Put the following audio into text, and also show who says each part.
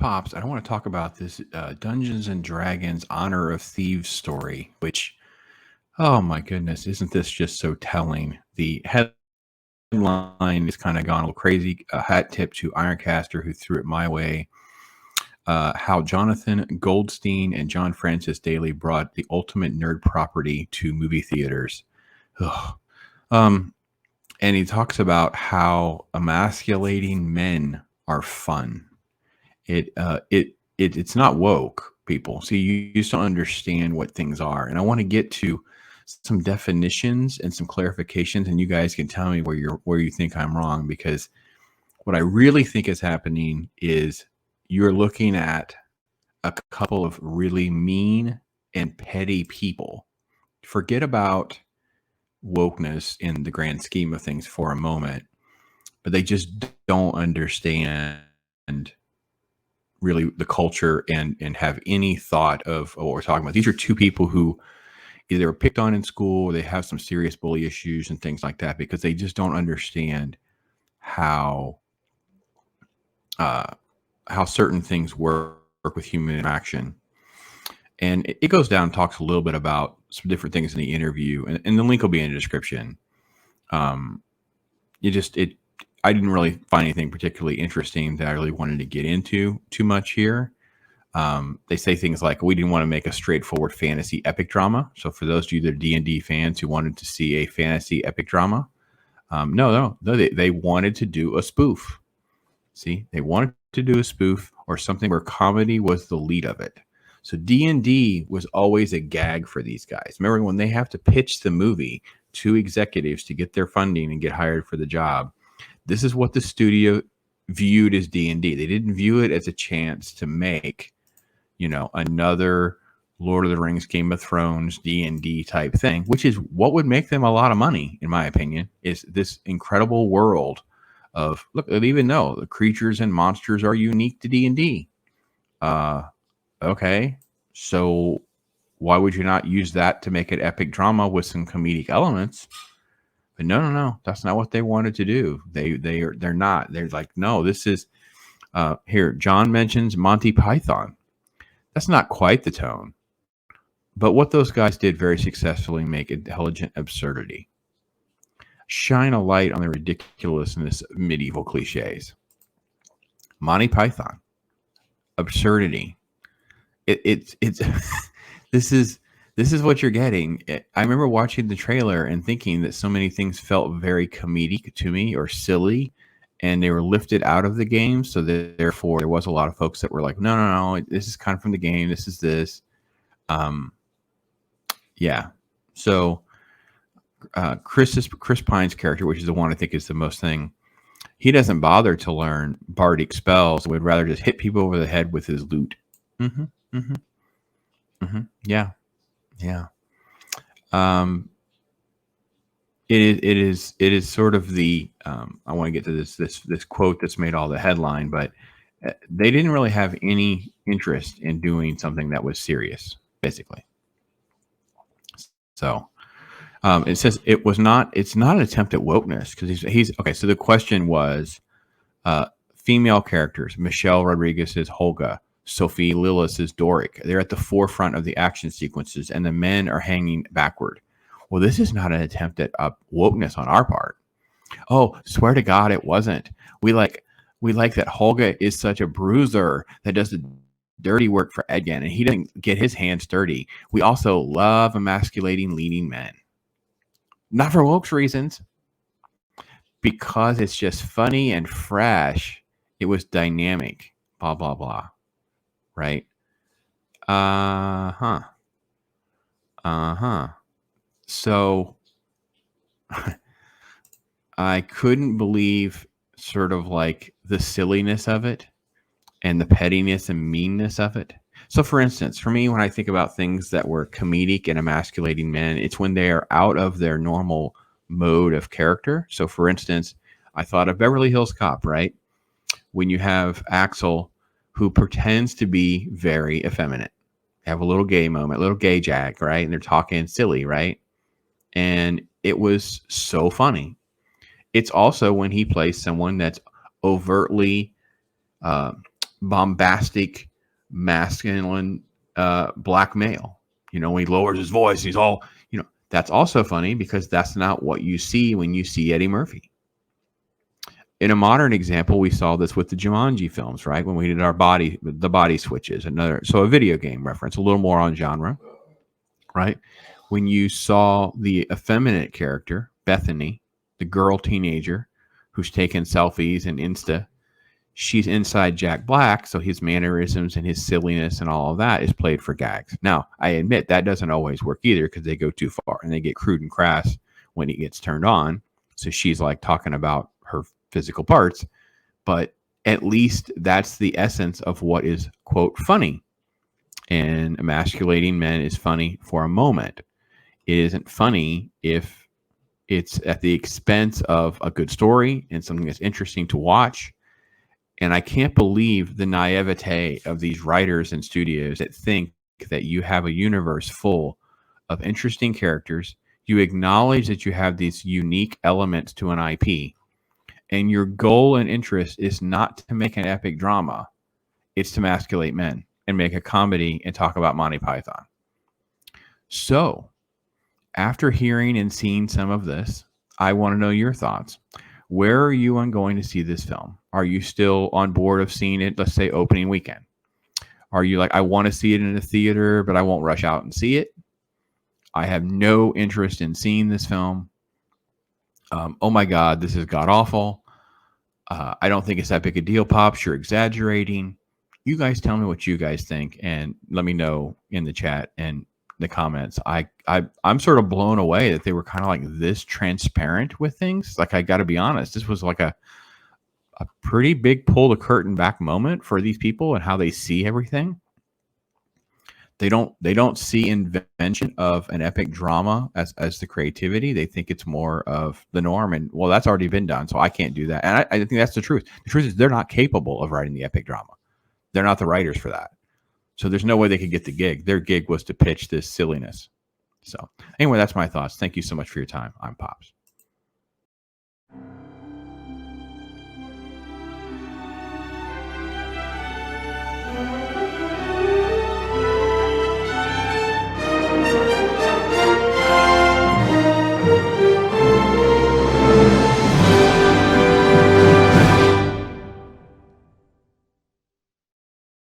Speaker 1: Pops, I want to talk about this Dungeons and Dragons Honor of Thieves story, which, oh my goodness, isn't this just so telling? The headline is kind of gone a little crazy. A hat tip to Ironcaster, who threw it my way. How Jonathan Goldstein and John Francis Daley brought the ultimate nerd property to movie theaters. Ugh. And he talks about how emasculating men are fun. It's not woke, people. See, you just don't understand what things are. And I want to get to some definitions and some clarifications, and you guys can tell me where you think I'm wrong, because what I really think is happening is you're looking at a couple of really mean and petty people. Forget about wokeness in the grand scheme of things for a moment, but they just don't understand really the culture and have any thought of what we're talking about. These are two people who either were picked on in school or they have some serious bully issues and things like that, because they just don't understand how certain things work with human interaction. And it goes down and talks a little bit about some different things in the interview, and the link will be in the description. I didn't really find anything particularly interesting that I really wanted to get into too much here. They say things like, we didn't want to make a straightforward fantasy epic drama. So for those of you that are D&D fans who wanted to see a fantasy epic drama, no, they wanted to do a spoof. See, they wanted to do a spoof or something where comedy was the lead of it. So D&D was always a gag for these guys. Remember, when they have to pitch the movie to executives to get their funding and get hired for the job, this is what the studio viewed as D&D. They didn't view it as a chance to make, another Lord of the Rings, Game of Thrones, D&D type thing, which is what would make them a lot of money, in my opinion, is this incredible world of, look, they even know the creatures and monsters are unique to D&D. Okay, so why would you not use that to make an epic drama with some comedic elements? But no, that's not what they wanted to do. They're not. They're like, no, this is here. John mentions Monty Python. That's not quite the tone, but what those guys did very successfully make intelligent absurdity. Shine a light on the ridiculousness of medieval cliches. Monty Python, absurdity. It's this is what you're getting. I remember watching the trailer and thinking that so many things felt very comedic to me or silly, and they were lifted out of the game. So therefore, there was a lot of folks that were like, no, this is kind of from the game. This is this. Yeah. So Chris Pine's character, which is the one I think is the most thing, he doesn't bother to learn bardic spells. Would rather just hit people over the head with his lute. Yeah. It is sort of the I want to get to this quote that's made all the headline, but they didn't really have any interest in doing something that was serious, basically. So it says it's not an attempt at wokeness, because he's okay. So the question was female characters: Michelle Rodriguez's Holga, Sophie Lillis's Doric. They're at the forefront of the action sequences, and the men are hanging backward. Well, this is not an attempt at wokeness on our part. Oh, swear to God, it wasn't. We like that Holga is such a bruiser that does the dirty work for Edgen, and he doesn't get his hands dirty. We also love emasculating leading men. Not for woke reasons, because it's just funny and fresh. It was dynamic. Blah, blah, blah. Right? So I couldn't believe sort of like the silliness of it and the pettiness and meanness of it. So for instance, for me, when I think about things that were comedic and emasculating men, it's when they are out of their normal mode of character. So for instance, I thought of Beverly Hills Cop, right? When you have Axel, who pretends to be very effeminate, have a little gay moment, little gay jag, right? And they're talking silly, right? And it was so funny. It's also when he plays someone that's overtly bombastic, masculine black male. You know, when he lowers his voice, he's all, you know, that's also funny because that's not what you see when you see Eddie Murphy. In a modern example, we saw this with the Jumanji films, right? When we did the body switches, so a video game reference, a little more on genre, right? When you saw the effeminate character, Bethany, the girl teenager who's taking selfies and Insta, she's inside Jack Black, so his mannerisms and his silliness and all of that is played for gags. Now, I admit that doesn't always work either because they go too far and they get crude and crass when he gets turned on. So she's like talking about her physical parts, but at least that's the essence of what is, quote, funny. And emasculating men is funny for a moment. It isn't funny if it's at the expense of a good story and something that's interesting to watch. And I can't believe the naivete of these writers and studios that think that you have a universe full of interesting characters. You acknowledge that you have these unique elements to an IP. And your goal and interest is not to make an epic drama. It's to emasculate men and make a comedy and talk about Monty Python. So, after hearing and seeing some of this, I want to know your thoughts. Where are you on going to see this film? Are you still on board of seeing it, let's say, opening weekend? Are you like, I want to see it in a theater, but I won't rush out and see it? I have no interest in seeing this film. Oh my God, this is god-awful. I don't think it's that big a deal, Pops. You're exaggerating. You guys tell me what you guys think and let me know in the chat and the comments. I'm sort of blown away that they were kind of like this transparent with things. Like, I got to be honest, this was like a pretty big pull the curtain back moment for these people and how they see everything. They don't see invention of an epic drama as the creativity. They think it's more of the norm, and well, that's already been done, so I can't do that. And I think that's the truth. The truth is they're not capable of writing the epic drama. They're not the writers for that. So there's no way they could get the gig. Their gig was to pitch this silliness. So anyway, that's my thoughts. Thank you so much for your time. I'm Pops.